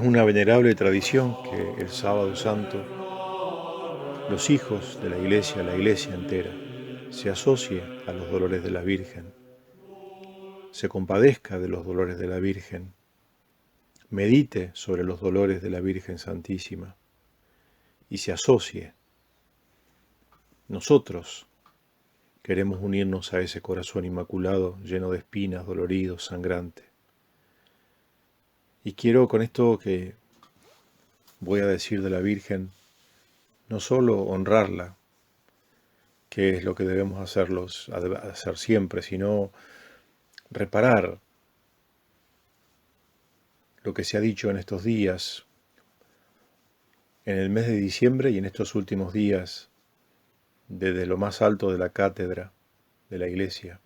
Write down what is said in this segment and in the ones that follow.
una venerable tradición que el Sábado Santo los hijos de la Iglesia entera, se asocie a los dolores de la Virgen, se compadezca de los dolores de la Virgen, medite sobre los dolores de la Virgen Santísima y se asocie. Nosotros queremos unirnos a ese corazón inmaculado lleno de espinas, dolorido, sangrante. Y quiero con esto que voy a decir de la Virgen, no solo honrarla, que es lo que debemos hacer siempre, sino reparar lo que se ha dicho en estos días, en el mes de diciembre y en estos últimos días, desde lo más alto de la cátedra de la Iglesia,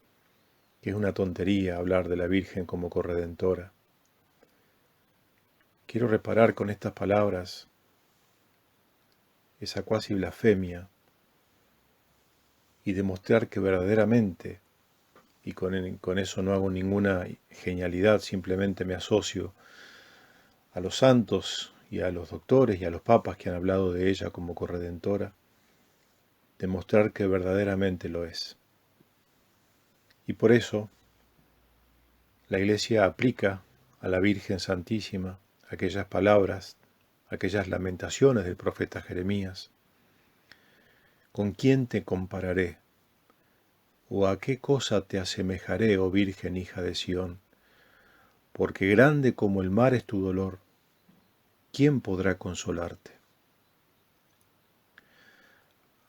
que es una tontería hablar de la Virgen como corredentora. Quiero reparar con estas palabras esa cuasi blasfemia y demostrar que verdaderamente, y con eso no hago ninguna genialidad, simplemente me asocio a los santos y a los doctores y a los papas que han hablado de ella como corredentora, demostrar que verdaderamente lo es. Y por eso la Iglesia aplica a la Virgen Santísima aquellas palabras, aquellas lamentaciones del profeta Jeremías. ¿Con quién te compararé? ¿O a qué cosa te asemejaré, oh Virgen hija de Sión? Porque grande como el mar es tu dolor, ¿quién podrá consolarte?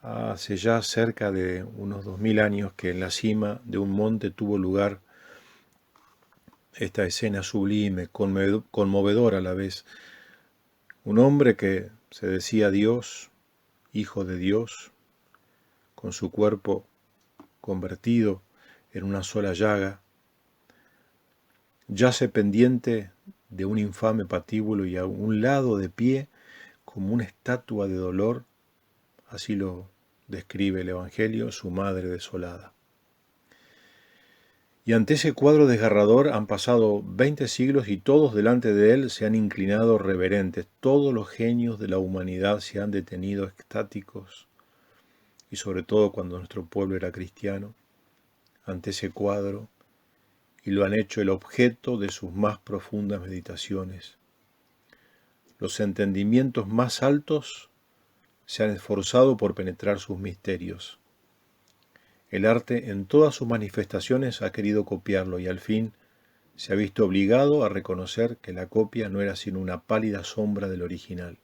Hace ya cerca de unos 2000 años que en la cima de un monte tuvo lugar esta escena sublime, conmovedora a la vez. Un hombre que se decía Dios, hijo de Dios, con su cuerpo convertido en una sola llaga, yace pendiente de un infame patíbulo y a un lado de pie como una estatua de dolor, así lo describe el Evangelio, su madre desolada. Y ante ese cuadro desgarrador han pasado 20 siglos y todos delante de él se han inclinado reverentes. Todos los genios de la humanidad se han detenido extáticos, y sobre todo cuando nuestro pueblo era cristiano, ante ese cuadro, y lo han hecho el objeto de sus más profundas meditaciones. Los entendimientos más altos se han esforzado por penetrar sus misterios. El arte en todas sus manifestaciones ha querido copiarlo y al fin se ha visto obligado a reconocer que la copia no era sino una pálida sombra del original.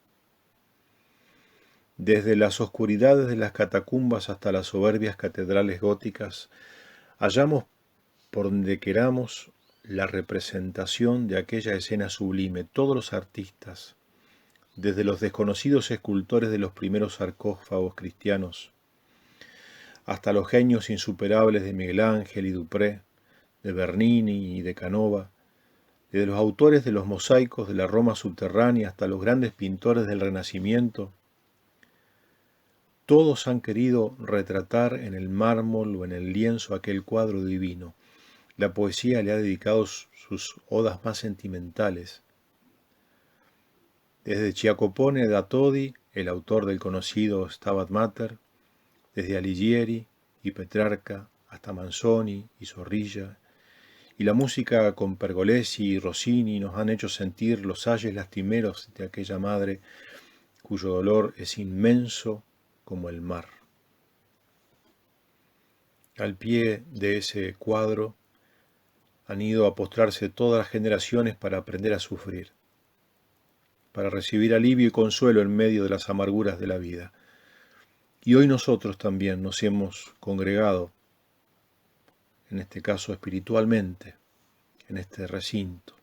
Desde las oscuridades de las catacumbas hasta las soberbias catedrales góticas, hallamos por donde queramos la representación de aquella escena sublime. Todos los artistas, desde los desconocidos escultores de los primeros sarcófagos cristianos, hasta los genios insuperables de Miguel Ángel y Dupré, de Bernini y de Canova, desde los autores de los mosaicos de la Roma subterránea hasta los grandes pintores del Renacimiento, todos han querido retratar en el mármol o en el lienzo aquel cuadro divino. La poesía le ha dedicado sus odas más sentimentales. Desde Giacopone da Todi, el autor del conocido Stabat Mater, desde Alighieri y Petrarca hasta Manzoni y Zorrilla, y la música con Pergolesi y Rossini nos han hecho sentir los ayes lastimeros de aquella madre cuyo dolor es inmenso como el mar. Al pie de ese cuadro han ido a postrarse todas las generaciones para aprender a sufrir, para recibir alivio y consuelo en medio de las amarguras de la vida. Y hoy nosotros también nos hemos congregado, en este caso espiritualmente, en este recinto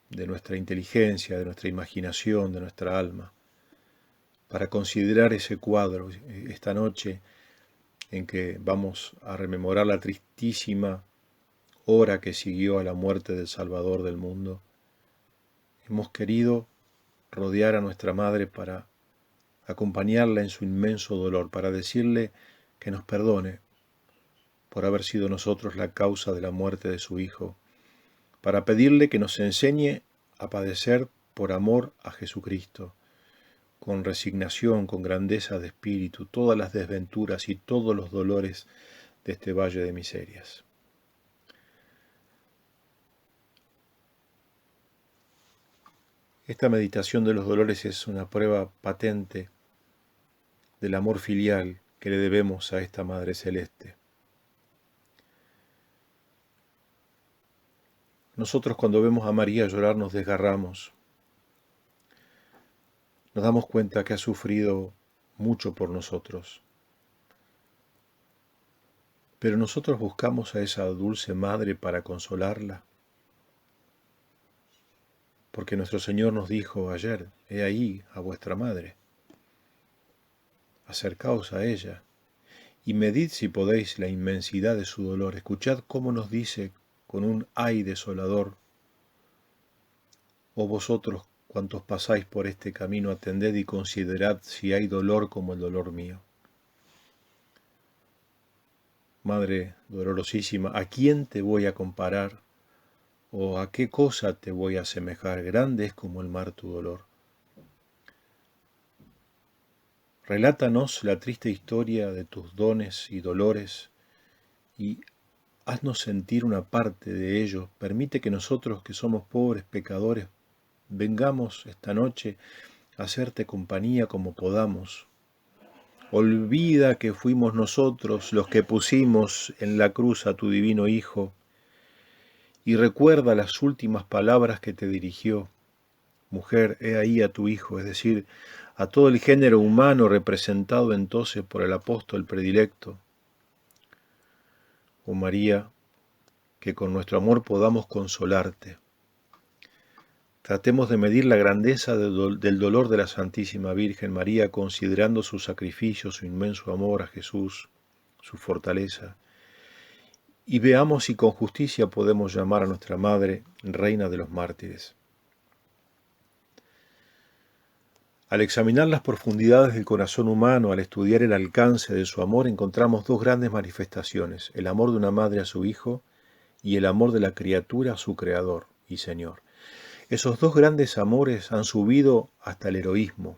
de nuestra inteligencia, de nuestra imaginación, de nuestra alma, para considerar ese cuadro esta noche en que vamos a rememorar la tristísima hora que siguió a la muerte del Salvador del mundo. Hemos querido rodear a nuestra Madre para acompañarla en su inmenso dolor, para decirle que nos perdone por haber sido nosotros la causa de la muerte de su Hijo, para pedirle que nos enseñe a padecer por amor a Jesucristo, con resignación, con grandeza de espíritu, todas las desventuras y todos los dolores de este valle de miserias. Esta meditación de los dolores es una prueba patente del amor filial que le debemos a esta Madre Celeste. Nosotros cuando vemos a María llorar nos desgarramos. Nos damos cuenta que ha sufrido mucho por nosotros. Pero nosotros buscamos a esa dulce Madre para consolarla. Porque nuestro Señor nos dijo ayer, he ahí a vuestra Madre. Acercaos a ella y medid si podéis la inmensidad de su dolor. Escuchad cómo nos dice con un ay desolador: oh vosotros cuantos pasáis por este camino, atended y considerad si hay dolor como el dolor mío. Madre dolorosísima, ¿a quién te voy a comparar? ¿O a qué cosa te voy a asemejar? Grande es como el mar tu dolor. Relátanos la triste historia de tus dones y dolores y haznos sentir una parte de ellos. Permite que nosotros, que somos pobres pecadores, vengamos esta noche a hacerte compañía como podamos. Olvida que fuimos nosotros los que pusimos en la cruz a tu divino Hijo y recuerda las últimas palabras que te dirigió. Mujer, he ahí a tu Hijo, es decir, a todo el género humano representado entonces por el apóstol predilecto. Oh María, que con nuestro amor podamos consolarte. Tratemos de medir la grandeza del dolor de la Santísima Virgen María, considerando su sacrificio, su inmenso amor a Jesús, su fortaleza, y veamos si con justicia podemos llamar a nuestra Madre Reina de los Mártires. Al examinar las profundidades del corazón humano, al estudiar el alcance de su amor, encontramos dos grandes manifestaciones: el amor de una madre a su hijo y el amor de la criatura a su Creador y Señor. Esos dos grandes amores han subido hasta el heroísmo.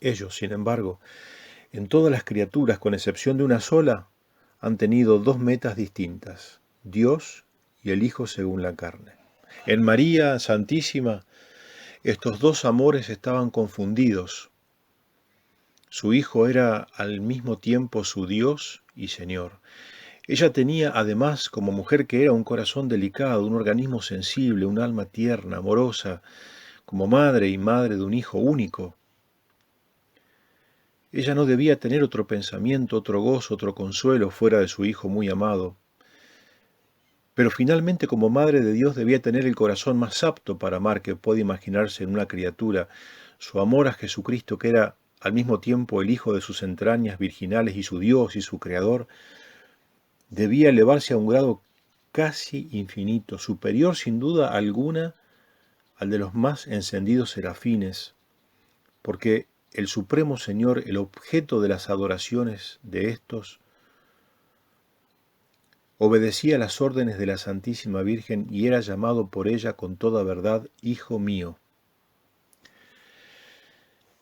Ellos, sin embargo, en todas las criaturas, con excepción de una sola, han tenido dos metas distintas: Dios y el Hijo según la carne. En María Santísima, estos dos amores estaban confundidos. Su Hijo era al mismo tiempo su Dios y Señor. Ella tenía además, como mujer que era, un corazón delicado, un organismo sensible, un alma tierna, amorosa, como madre y madre de un hijo único. Ella no debía tener otro pensamiento, otro gozo, otro consuelo fuera de su Hijo muy amado. Pero finalmente, como Madre de Dios, debía tener el corazón más apto para amar que puede imaginarse en una criatura. Su amor a Jesucristo, que era al mismo tiempo el Hijo de sus entrañas virginales y su Dios y su Creador, debía elevarse a un grado casi infinito, superior sin duda alguna al de los más encendidos serafines, porque el Supremo Señor, el objeto de las adoraciones de estos, obedecía las órdenes de la Santísima Virgen y era llamado por ella con toda verdad Hijo mío.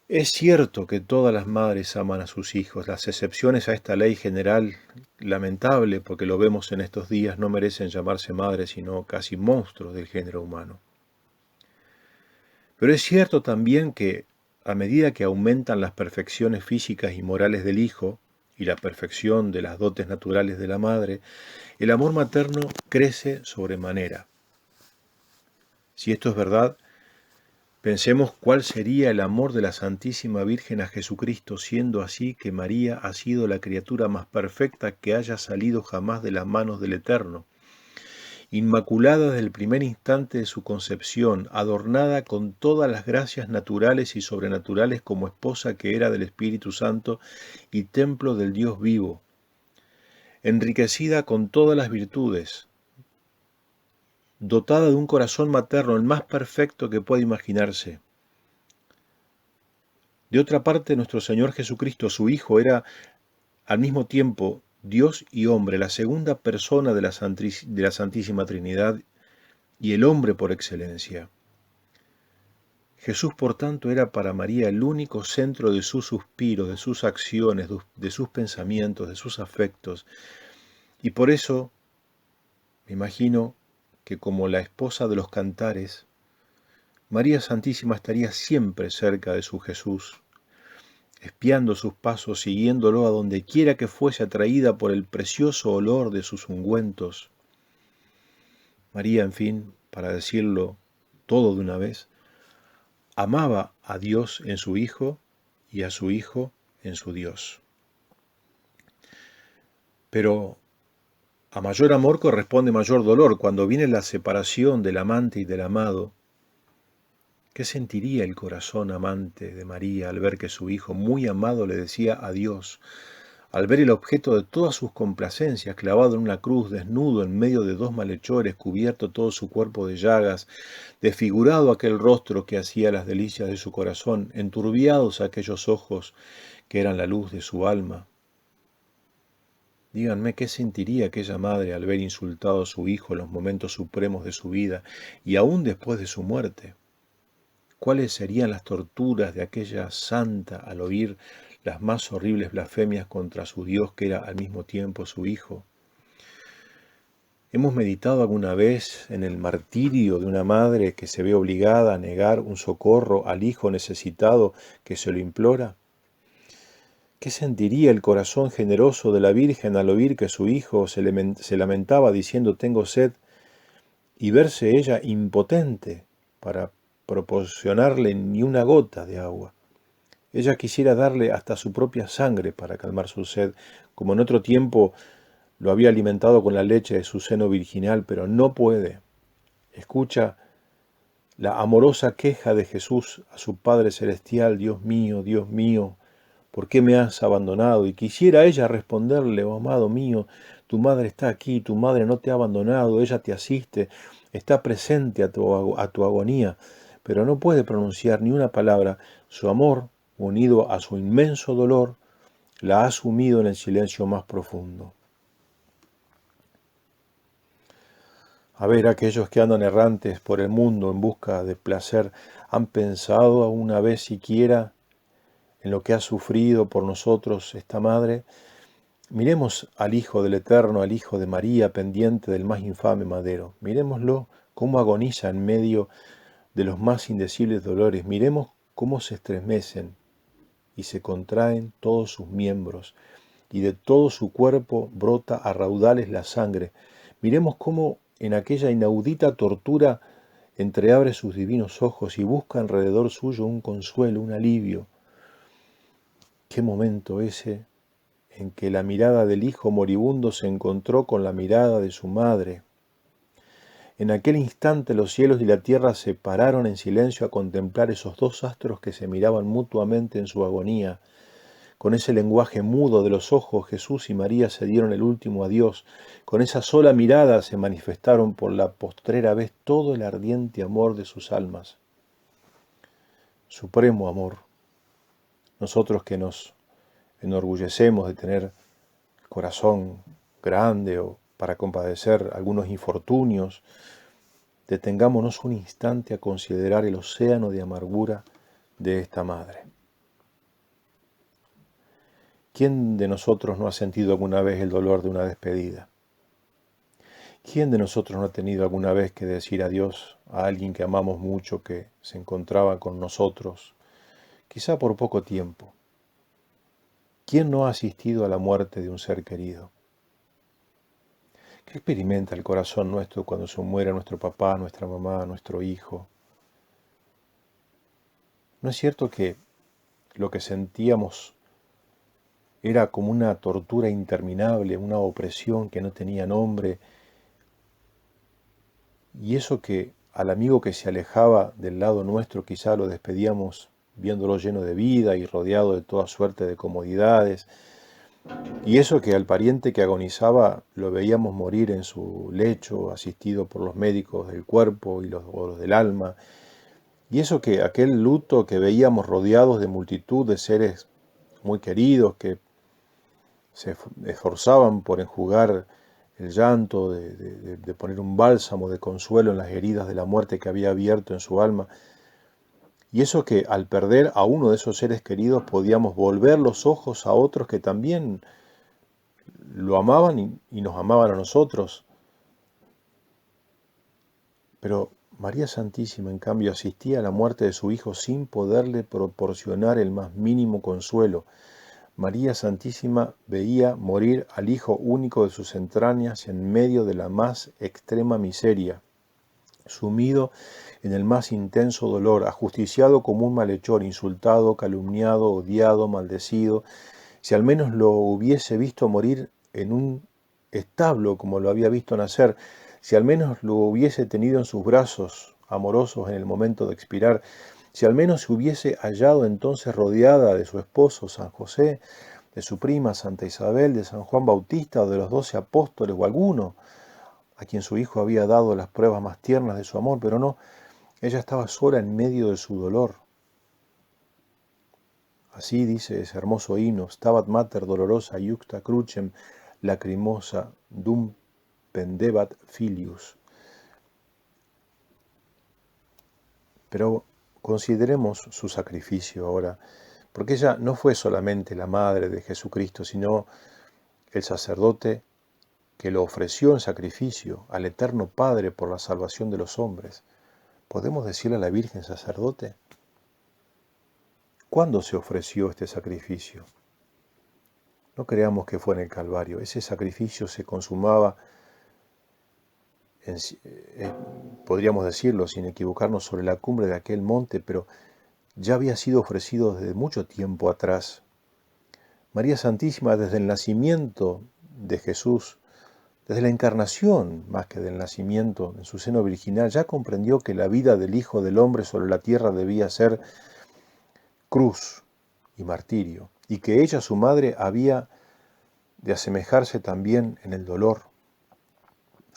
Es cierto que todas las madres aman a sus hijos. Las excepciones a esta ley general, lamentable porque lo vemos en estos días, no merecen llamarse madres, sino casi monstruos del género humano. Pero es cierto también que, a medida que aumentan las perfecciones físicas y morales del hijo y la perfección de las dotes naturales de la madre, el amor materno crece sobremanera. Si esto es verdad, pensemos cuál sería el amor de la Santísima Virgen a Jesucristo, siendo así que María ha sido la criatura más perfecta que haya salido jamás de las manos del Eterno, inmaculada desde el primer instante de su concepción, adornada con todas las gracias naturales y sobrenaturales como esposa que era del Espíritu Santo y templo del Dios vivo, enriquecida con todas las virtudes, dotada de un corazón materno, el más perfecto que pueda imaginarse. De otra parte, nuestro Señor Jesucristo, su Hijo, era al mismo tiempo Dios y hombre, la segunda persona de la Santísima Trinidad y el hombre por excelencia. Jesús, por tanto, era para María el único centro de sus suspiros, de sus acciones, de sus pensamientos, de sus afectos. Y por eso, me imagino que como la esposa de los cantares, María Santísima estaría siempre cerca de su Jesús, espiando sus pasos, siguiéndolo a donde quiera que fuese, atraída por el precioso olor de sus ungüentos. María, en fin, para decirlo todo de una vez, amaba a Dios en su Hijo y a su Hijo en su Dios. Pero a mayor amor corresponde mayor dolor. Cuando viene la separación del amante y del amado, ¿qué sentiría el corazón amante de María al ver que su hijo muy amado le decía adiós? Al ver el objeto de todas sus complacencias clavado en una cruz, desnudo en medio de dos malhechores, cubierto todo su cuerpo de llagas, desfigurado aquel rostro que hacía las delicias de su corazón, enturbiados aquellos ojos que eran la luz de su alma. Díganme qué sentiría aquella madre al ver insultado a su hijo en los momentos supremos de su vida y aún después de su muerte. ¿Cuáles serían las torturas de aquella santa al oír las más horribles blasfemias contra su Dios, que era al mismo tiempo su Hijo? ¿Hemos meditado alguna vez en el martirio de una madre que se ve obligada a negar un socorro al hijo necesitado que se lo implora? ¿Qué sentiría el corazón generoso de la Virgen al oír que su hijo se lamentaba diciendo tengo sed y verse ella impotente para proporcionarle ni una gota de agua? Ella quisiera darle hasta su propia sangre para calmar su sed, como en otro tiempo lo había alimentado con la leche de su seno virginal, pero no puede. Escucha la amorosa queja de Jesús a su Padre Celestial: Dios mío, ¿por qué me has abandonado? Y quisiera ella responderle: oh amado mío, tu madre está aquí, tu madre no te ha abandonado, ella te asiste, está presente a tu agonía, pero no puede pronunciar ni una palabra. Su amor, unido a su inmenso dolor, la ha sumido en el silencio más profundo. A ver, aquellos que andan errantes por el mundo en busca de placer, ¿han pensado alguna vez siquiera en lo que ha sufrido por nosotros esta madre? Miremos al Hijo del Eterno, al Hijo de María, pendiente del más infame madero. Miremoslo cómo agoniza en medio de los más indecibles dolores. Miremos cómo se estremecen y se contraen todos sus miembros, y de todo su cuerpo brota a raudales la sangre. Miremos cómo en aquella inaudita tortura entreabre sus divinos ojos y busca alrededor suyo un consuelo, un alivio. Qué momento ese en que la mirada del hijo moribundo se encontró con la mirada de su madre. En aquel instante los cielos y la tierra se pararon en silencio a contemplar esos dos astros que se miraban mutuamente en su agonía. Con ese lenguaje mudo de los ojos, Jesús y María se dieron el último adiós. Con esa sola mirada se manifestaron por la postrera vez todo el ardiente amor de sus almas. Supremo amor. Nosotros que nos enorgullecemos de tener corazón grande o para compadecer algunos infortunios, detengámonos un instante a considerar el océano de amargura de esta madre. ¿Quién de nosotros no ha sentido alguna vez el dolor de una despedida? ¿Quién de nosotros no ha tenido alguna vez que decir adiós a alguien que amamos mucho, que se encontraba con nosotros, quizá por poco tiempo? ¿Quién no ha asistido a la muerte de un ser querido? ¿Qué experimenta el corazón nuestro cuando se muere nuestro papá, nuestra mamá, nuestro hijo? ¿No es cierto que lo que sentíamos era como una tortura interminable, una opresión que no tenía nombre? Y eso que al amigo que se alejaba del lado nuestro quizá lo despedíamos viéndolo lleno de vida y rodeado de toda suerte de comodidades. Y eso que al pariente que agonizaba lo veíamos morir en su lecho, asistido por los médicos del cuerpo o los del alma. Y eso que aquel luto que veíamos rodeados de multitud de seres muy queridos que se esforzaban por enjugar el llanto, de poner un bálsamo de consuelo en las heridas de la muerte que había abierto en su alma. Y eso que al perder a uno de esos seres queridos podíamos volver los ojos a otros que también lo amaban y nos amaban a nosotros. Pero María Santísima, en cambio, asistía a la muerte de su hijo sin poderle proporcionar el más mínimo consuelo. María Santísima veía morir al hijo único de sus entrañas en medio de la más extrema miseria, sumido en el más intenso dolor, ajusticiado como un malhechor, insultado, calumniado, odiado, maldecido. Si al menos lo hubiese visto morir en un establo como lo había visto nacer, si al menos lo hubiese tenido en sus brazos amorosos en el momento de expirar, si al menos se hubiese hallado entonces rodeada de su esposo San José, de su prima Santa Isabel, de San Juan Bautista o de los 12 apóstoles o alguno a quien su hijo había dado las pruebas más tiernas de su amor, pero no, ella estaba sola en medio de su dolor. Así dice ese hermoso himno: Stabat mater dolorosa iuxta crucem lacrimosa dum pendebat filius. Pero consideremos su sacrificio ahora, porque ella no fue solamente la madre de Jesucristo, sino el sacerdote que lo ofreció en sacrificio al Eterno Padre por la salvación de los hombres. ¿Podemos decirle a la Virgen sacerdote? ¿Cuándo se ofreció este sacrificio? No creamos que fue en el Calvario. Ese sacrificio se consumaba, podríamos decirlo sin equivocarnos, sobre la cumbre de aquel monte, pero ya había sido ofrecido desde mucho tiempo atrás. María Santísima, desde el nacimiento de Jesús, desde la encarnación más que del nacimiento en su seno virginal, ya comprendió que la vida del Hijo del Hombre sobre la tierra debía ser cruz y martirio, y que ella, su madre, había de asemejarse también en el dolor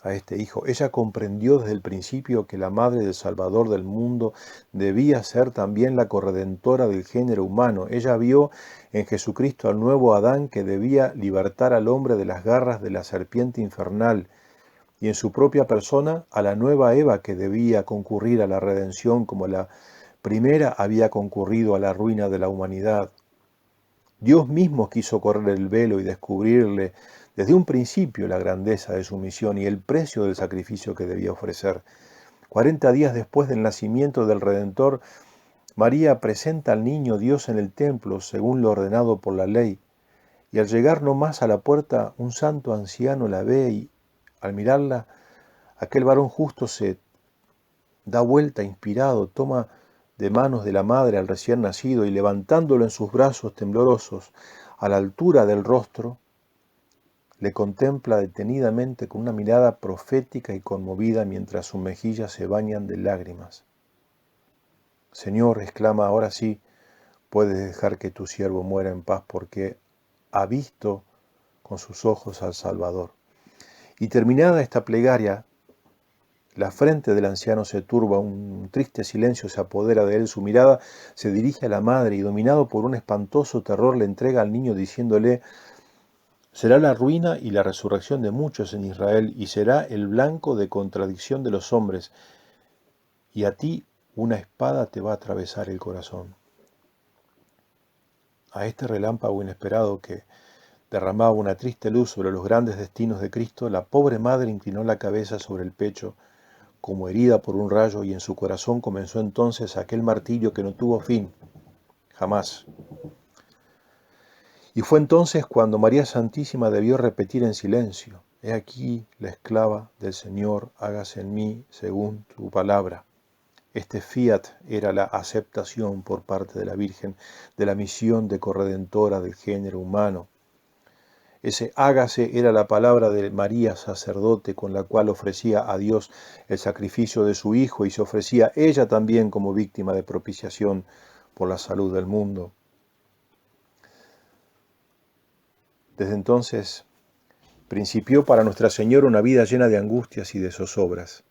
a este hijo. Ella comprendió desde el principio que la madre del Salvador del mundo debía ser también la corredentora del género humano. Ella vio en Jesucristo al nuevo Adán que debía libertar al hombre de las garras de la serpiente infernal, y en su propia persona a la nueva Eva que debía concurrir a la redención como la primera había concurrido a la ruina de la humanidad. Dios mismo quiso correr el velo y descubrirle desde un principio la grandeza de su misión y el precio del sacrificio que debía ofrecer. 40 días después del nacimiento del Redentor, María presenta al niño Dios en el templo según lo ordenado por la ley, y al llegar no más a la puerta, un santo anciano la ve y, al mirarla, aquel varón justo se da vuelta inspirado, toma de manos de la madre al recién nacido y levantándolo en sus brazos temblorosos a la altura del rostro, le contempla detenidamente con una mirada profética y conmovida mientras sus mejillas se bañan de lágrimas. Señor, exclama, ahora sí, puedes dejar que tu siervo muera en paz porque ha visto con sus ojos al Salvador. Y terminada esta plegaria, la frente del anciano se turba, un triste silencio se apodera de él, su mirada se dirige a la madre y dominado por un espantoso terror le entrega al niño diciéndole: será la ruina y la resurrección de muchos en Israel y será el blanco de contradicción de los hombres, y a ti una espada te va a atravesar el corazón. A este relámpago inesperado que derramaba una triste luz sobre los grandes destinos de Cristo, la pobre madre inclinó la cabeza sobre el pecho, como herida por un rayo, y en su corazón comenzó entonces aquel martirio que no tuvo fin, jamás. Y fue entonces cuando María Santísima debió repetir en silencio: he aquí la esclava del Señor, hágase en mí según tu palabra. Este fiat era la aceptación por parte de la Virgen de la misión de corredentora del género humano. Ese hágase era la palabra de María sacerdote con la cual ofrecía a Dios el sacrificio de su Hijo y se ofrecía ella también como víctima de propiciación por la salud del mundo. Desde entonces principió para Nuestra Señora una vida llena de angustias y de zozobras.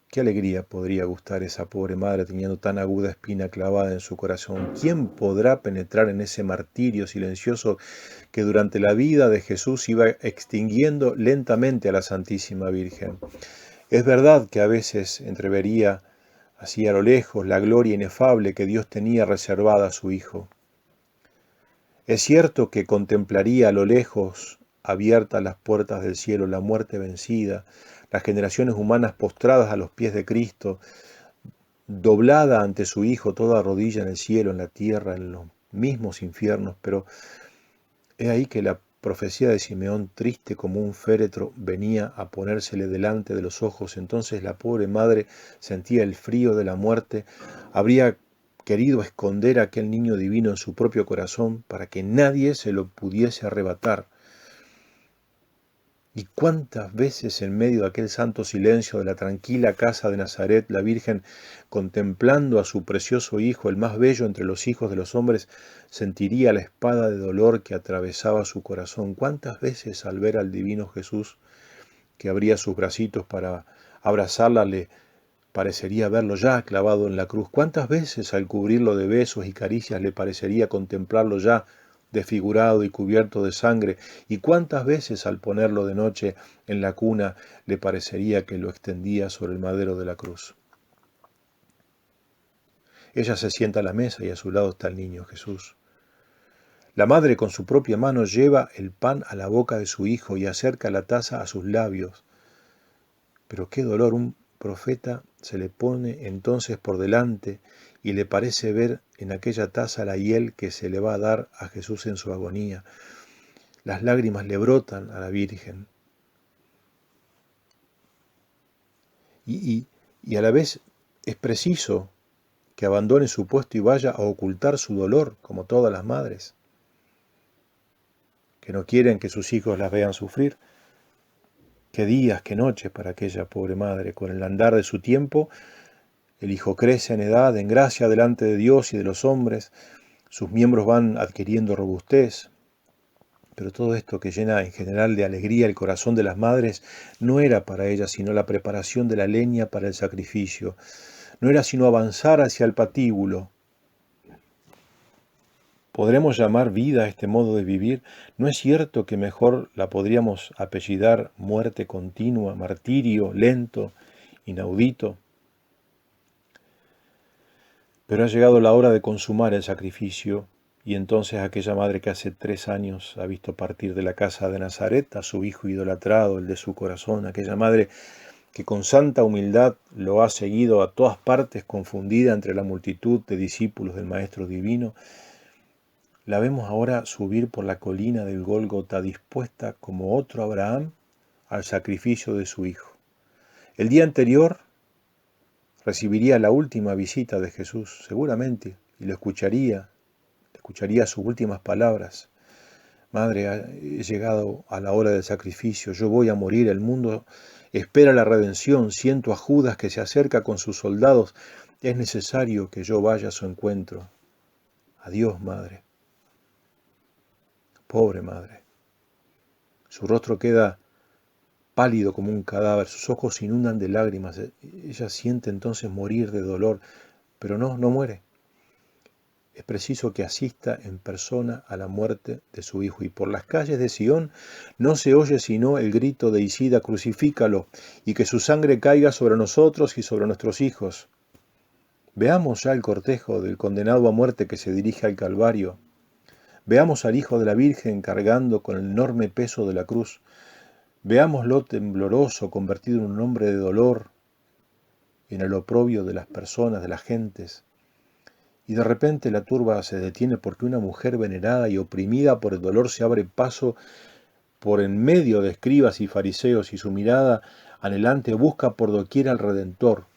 ¿Qué alegría podría gustar esa pobre madre teniendo tan aguda espina clavada en su corazón? ¿Quién podrá penetrar en ese martirio silencioso que durante la vida de Jesús iba extinguiendo lentamente a la Santísima Virgen? Es verdad que a veces entrevería así a lo lejos, la gloria inefable que Dios tenía reservada a su Hijo. Es cierto que contemplaría a lo lejos, abiertas las puertas del cielo, la muerte vencida, las generaciones humanas postradas a los pies de Cristo, doblada ante su Hijo toda rodilla en el cielo, en la tierra, en los mismos infiernos, pero he ahí que la profecía de Simeón, triste como un féretro, venía a ponérsele delante de los ojos. Entonces la pobre madre sentía el frío de la muerte, habría querido esconder a aquel niño divino en su propio corazón para que nadie se lo pudiese arrebatar. Y cuántas veces en medio de aquel santo silencio de la tranquila casa de Nazaret, la Virgen, contemplando a su precioso Hijo, el más bello entre los hijos de los hombres, sentiría la espada de dolor que atravesaba su corazón. Cuántas veces al ver al divino Jesús, que abría sus bracitos para abrazarla, le parecería verlo ya clavado en la cruz. Cuántas veces al cubrirlo de besos y caricias le parecería contemplarlo ya desfigurado y cubierto de sangre, y cuántas veces al ponerlo de noche en la cuna le parecería que lo extendía sobre el madero de la cruz. Ella se sienta a la mesa y a su lado está el niño Jesús. La madre con su propia mano lleva el pan a la boca de su hijo y acerca la taza a sus labios. Pero qué dolor, un profeta se le pone entonces por delante y le parece ver en aquella taza la hiel que se le va a dar a Jesús en su agonía. Las lágrimas le brotan a la Virgen. Y a la vez es preciso que abandone su puesto y vaya a ocultar su dolor, como todas las madres, que no quieren que sus hijos las vean sufrir. Qué días, qué noches para aquella pobre madre. Con el andar de su tiempo, el hijo crece en edad, en gracia delante de Dios y de los hombres, sus miembros van adquiriendo robustez, pero todo esto que llena en general de alegría el corazón de las madres no era para ellas sino la preparación de la leña para el sacrificio, no era sino avanzar hacia el patíbulo. ¿Podremos llamar vida a este modo de vivir? ¿No es cierto que mejor la podríamos apellidar muerte continua, martirio, lento, inaudito? Pero ha llegado la hora de consumar el sacrificio, y entonces aquella madre que hace 3 años ha visto partir de la casa de Nazaret a su hijo idolatrado, el de su corazón, aquella madre que con santa humildad lo ha seguido a todas partes, confundida entre la multitud de discípulos del Maestro Divino, la vemos ahora subir por la colina del Gólgota dispuesta como otro Abraham al sacrificio de su hijo. El día anterior recibiría la última visita de Jesús, seguramente, y lo escucharía sus últimas palabras. Madre, he llegado a la hora del sacrificio, yo voy a morir, el mundo espera la redención, siento a Judas que se acerca con sus soldados, es necesario que yo vaya a su encuentro. Adiós, madre. Pobre madre. Su rostro queda pálido como un cadáver, sus ojos se inundan de lágrimas. Ella siente entonces morir de dolor, pero no muere. Es preciso que asista en persona a la muerte de su hijo. Y por las calles de Sion no se oye sino el grito de Isida, crucifícalo, y que su sangre caiga sobre nosotros y sobre nuestros hijos. Veamos ya el cortejo del condenado a muerte que se dirige al Calvario. Veamos al Hijo de la Virgen cargando con el enorme peso de la cruz. Veámoslo tembloroso, convertido en un hombre de dolor, en el oprobio de las personas, de las gentes. Y de repente la turba se detiene porque una mujer venerada y oprimida por el dolor se abre paso por en medio de escribas y fariseos, y su mirada anhelante busca por doquier al Redentor.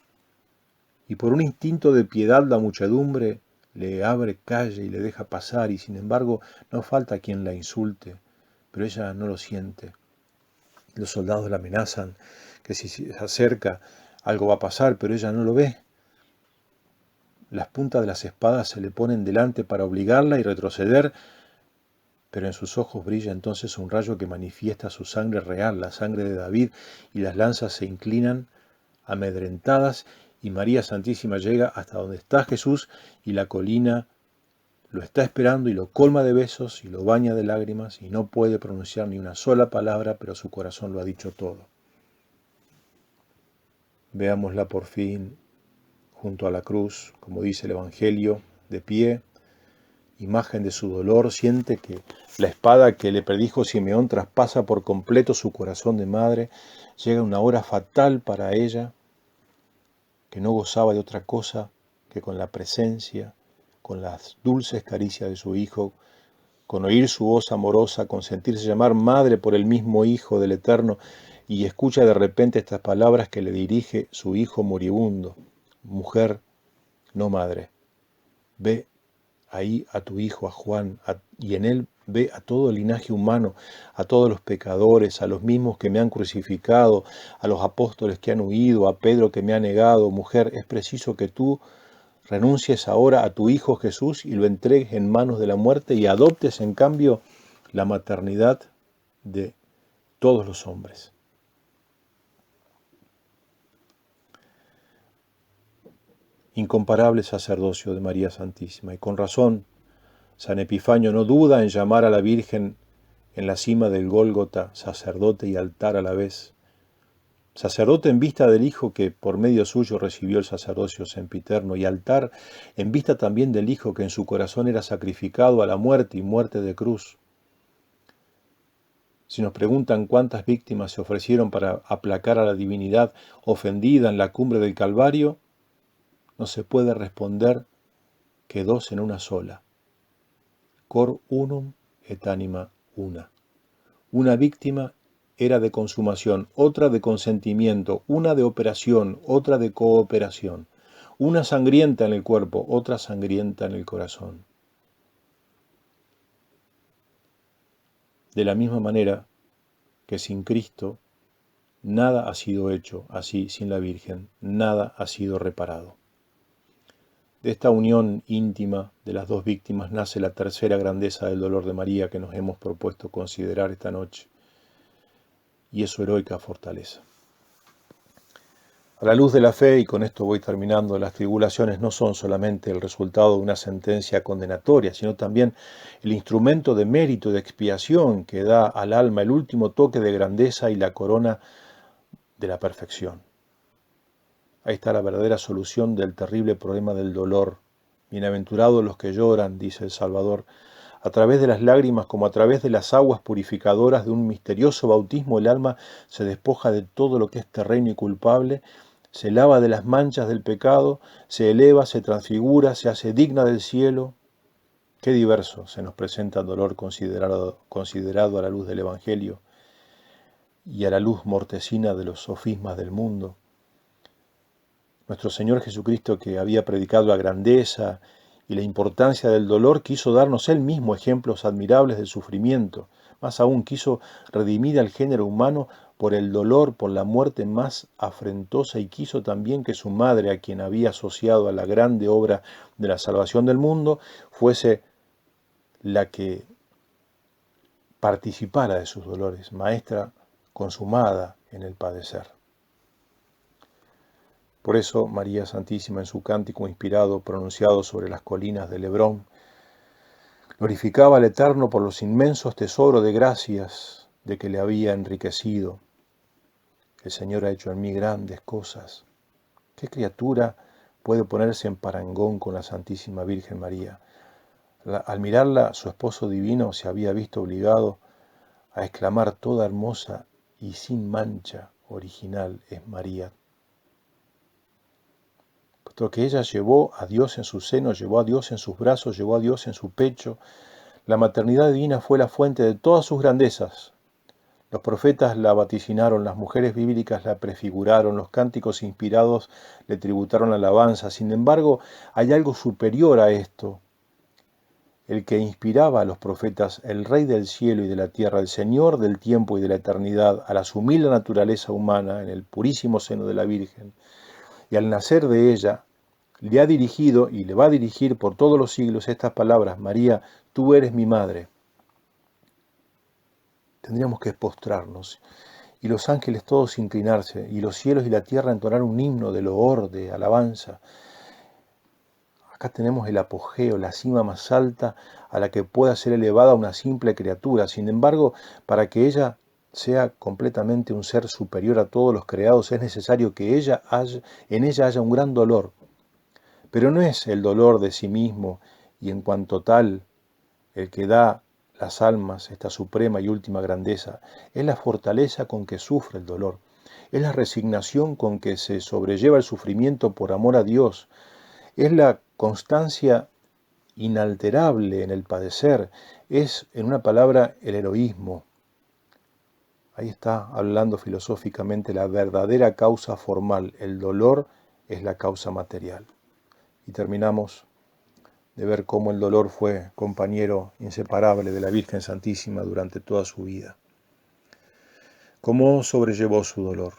Y por un instinto de piedad la muchedumbre le abre calle y le deja pasar, y sin embargo no falta quien la insulte, pero ella no lo siente. Los soldados la amenazan, que si se acerca algo va a pasar, pero ella no lo ve. Las puntas de las espadas se le ponen delante para obligarla a retroceder, pero en sus ojos brilla entonces un rayo que manifiesta su sangre real, la sangre de David, y las lanzas se inclinan amedrentadas, y María Santísima llega hasta donde está Jesús, y la colina lo está esperando y lo colma de besos y lo baña de lágrimas, y no puede pronunciar ni una sola palabra, pero su corazón lo ha dicho todo. Veámosla por fin junto a la cruz, como dice el Evangelio, de pie, imagen de su dolor, siente que la espada que le predijo Simeón traspasa por completo su corazón de madre. Llega una hora fatal para ella, que no gozaba de otra cosa que con la presencia, con las dulces caricias de su hijo, con oír su voz amorosa, con sentirse llamar madre por el mismo Hijo del Eterno, y escucha de repente estas palabras que le dirige su hijo moribundo: mujer, no madre, ve ahí a tu hijo, a Juan, y en él ve a todo el linaje humano, a todos los pecadores, a los mismos que me han crucificado, a los apóstoles que han huido, a Pedro que me ha negado. Mujer, es preciso que tú renuncies ahora a tu hijo Jesús y lo entregues en manos de la muerte y adoptes en cambio la maternidad de todos los hombres. Incomparable sacerdocio de María Santísima, y con razón San Epifanio no duda en llamar a la Virgen en la cima del Gólgota sacerdote y altar a la vez. Sacerdote en vista del Hijo que por medio suyo recibió el sacerdocio sempiterno, y altar en vista también del Hijo que en su corazón era sacrificado a la muerte y muerte de cruz. Si nos preguntan cuántas víctimas se ofrecieron para aplacar a la divinidad ofendida en la cumbre del Calvario, no se puede responder que dos en una sola. Cor unum et anima una. Una víctima era de consumación, otra de consentimiento, una de operación, otra de cooperación, una sangrienta en el cuerpo, otra sangrienta en el corazón. De la misma manera que sin Cristo nada ha sido hecho, así sin la Virgen nada ha sido reparado. De esta unión íntima de las dos víctimas nace la tercera grandeza del dolor de María que nos hemos propuesto considerar esta noche, y es su heroica fortaleza. A la luz de la fe, y con esto voy terminando, las tribulaciones no son solamente el resultado de una sentencia condenatoria, sino también el instrumento de mérito y de expiación que da al alma el último toque de grandeza y la corona de la perfección. Ahí está la verdadera solución del terrible problema del dolor. Bienaventurados los que lloran, dice el Salvador, a través de las lágrimas como a través de las aguas purificadoras de un misterioso bautismo, el alma se despoja de todo lo que es terreno y culpable, se lava de las manchas del pecado, se eleva, se transfigura, se hace digna del cielo. Qué diverso se nos presenta el dolor considerado a la luz del Evangelio y a la luz mortecina de los sofismas del mundo. Nuestro Señor Jesucristo, que había predicado la grandeza y la importancia del dolor, quiso darnos Él mismo ejemplos admirables del sufrimiento. Más aún, quiso redimir al género humano por el dolor, por la muerte más afrentosa, y quiso también que su madre, a quien había asociado a la grande obra de la salvación del mundo, fuese la que participara de sus dolores, maestra consumada en el padecer. Por eso María Santísima, en su cántico inspirado pronunciado sobre las colinas del Hebrón, glorificaba al Eterno por los inmensos tesoros de gracias de que le había enriquecido. El Señor ha hecho en mí grandes cosas. ¿Qué criatura puede ponerse en parangón con la Santísima Virgen María? Al mirarla, su esposo divino se había visto obligado a exclamar: toda hermosa y sin mancha original es María. Puesto que ella llevó a Dios en su seno, llevó a Dios en sus brazos, llevó a Dios en su pecho, la maternidad divina fue la fuente de todas sus grandezas. Los profetas la vaticinaron, las mujeres bíblicas la prefiguraron, los cánticos inspirados le tributaron alabanza. Sin embargo, hay algo superior a esto. El que inspiraba a los profetas, el Rey del cielo y de la tierra, el Señor del tiempo y de la eternidad, al asumir la naturaleza humana en el purísimo seno de la Virgen, y al nacer de ella, le ha dirigido y le va a dirigir por todos los siglos estas palabras: María, tú eres mi madre. Tendríamos que postrarnos, y los ángeles todos inclinarse, y los cielos y la tierra entonar un himno de loor, de alabanza. Acá tenemos el apogeo, la cima más alta a la que pueda ser elevada una simple criatura. Sin embargo, para que ella sea completamente un ser superior a todos los creados, es necesario que en ella haya un gran dolor, Pero no es el dolor de sí mismo y en cuanto tal el que da las almas esta suprema y última grandeza, es la fortaleza con que sufre el dolor, es la resignación con que se sobrelleva el sufrimiento por amor a Dios, es la constancia inalterable en el padecer, es, en una palabra, el heroísmo. Ahí está hablando filosóficamente la verdadera causa formal, el dolor es la causa material. Y terminamos de ver cómo el dolor fue compañero inseparable de la Virgen Santísima durante toda su vida. Cómo sobrellevó su dolor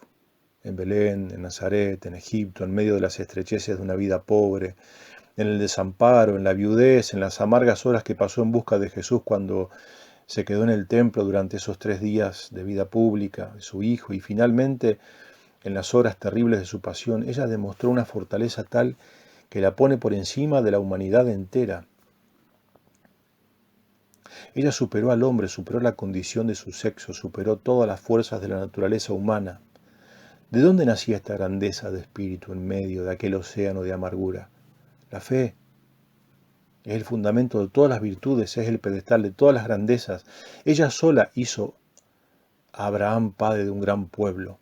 en Belén, en Nazaret, en Egipto, en medio de las estrecheces de una vida pobre, en el desamparo, en la viudez, en las amargas horas que pasó en busca de Jesús cuando se quedó en el templo durante esos 3 días de vida pública de su hijo, y finalmente en las horas terribles de su pasión. Ella demostró una fortaleza tal que la pone por encima de la humanidad entera. Ella superó al hombre, superó la condición de su sexo, superó todas las fuerzas de la naturaleza humana. ¿De dónde nacía esta grandeza de espíritu en medio de aquel océano de amargura? La fe es el fundamento de todas las virtudes, es el pedestal de todas las grandezas. Ella sola hizo a Abraham padre de un gran pueblo.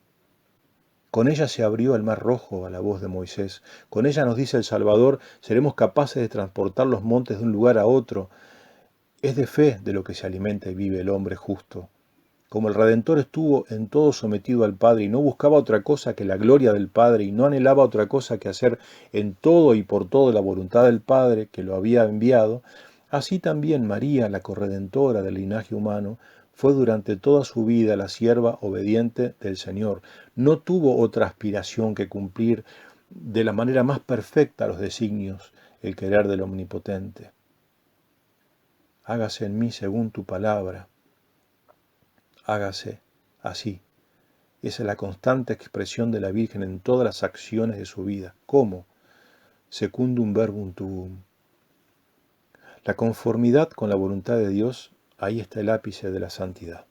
Con ella se abrió el mar rojo a la voz de Moisés. Con ella, nos dice el Salvador, seremos capaces de transportar los montes de un lugar a otro. Es de fe de lo que se alimenta y vive el hombre justo. Como el Redentor estuvo en todo sometido al Padre y no buscaba otra cosa que la gloria del Padre y no anhelaba otra cosa que hacer en todo y por todo la voluntad del Padre que lo había enviado, así también María, la corredentora del linaje humano, fue durante toda su vida la sierva obediente del Señor. No tuvo otra aspiración que cumplir de la manera más perfecta los designios, el querer del Omnipotente. Hágase en mí según tu palabra. Hágase así. Esa es la constante expresión de la Virgen en todas las acciones de su vida. ¿Cómo? Secundum verbum tuum. La conformidad con la voluntad de Dios, ahí está el ápice de la santidad.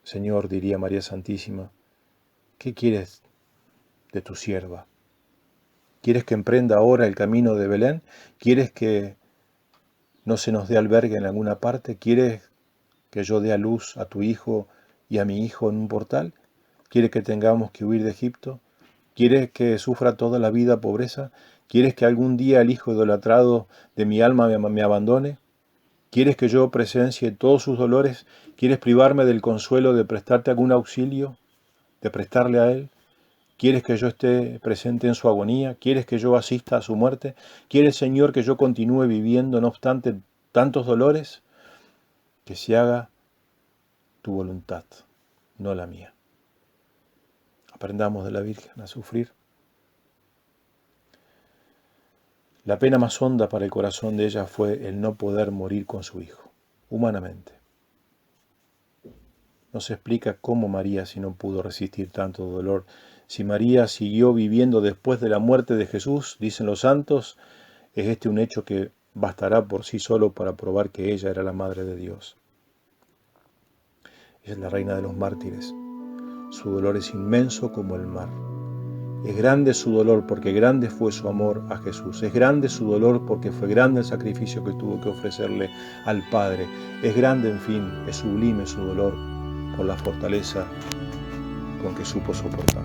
Señor, diría María Santísima, ¿qué quieres de tu sierva? ¿Quieres que emprenda ahora el camino de Belén? ¿Quieres que no se nos dé albergue en alguna parte? ¿Quieres que yo dé a luz a tu hijo y a mi hijo en un portal? ¿Quieres que tengamos que huir de Egipto? ¿Quieres que sufra toda la vida pobreza? ¿Quieres que algún día el hijo idolatrado de mi alma me abandone? ¿Quieres que yo presencie todos sus dolores? ¿Quieres privarme del consuelo de prestarte algún auxilio? ¿De prestarle a él? ¿Quieres que yo esté presente en su agonía? ¿Quieres que yo asista a su muerte? ¿Quieres, Señor, que yo continúe viviendo no obstante tantos dolores? Que se haga tu voluntad, no la mía. Aprendamos de la Virgen a sufrir. La pena más honda para el corazón de ella fue el no poder morir con su hijo, humanamente. No se explica cómo María si no pudo resistir tanto dolor. Si María siguió viviendo después de la muerte de Jesús, dicen los santos, es este un hecho que bastará por sí solo para probar que ella era la Madre de Dios. Ella es la reina de los mártires. Su dolor es inmenso como el mar. Es grande su dolor porque grande fue su amor a Jesús. Es grande su dolor porque fue grande el sacrificio que tuvo que ofrecerle al Padre. Es grande, en fin, es sublime su dolor por la fortaleza con que supo soportar.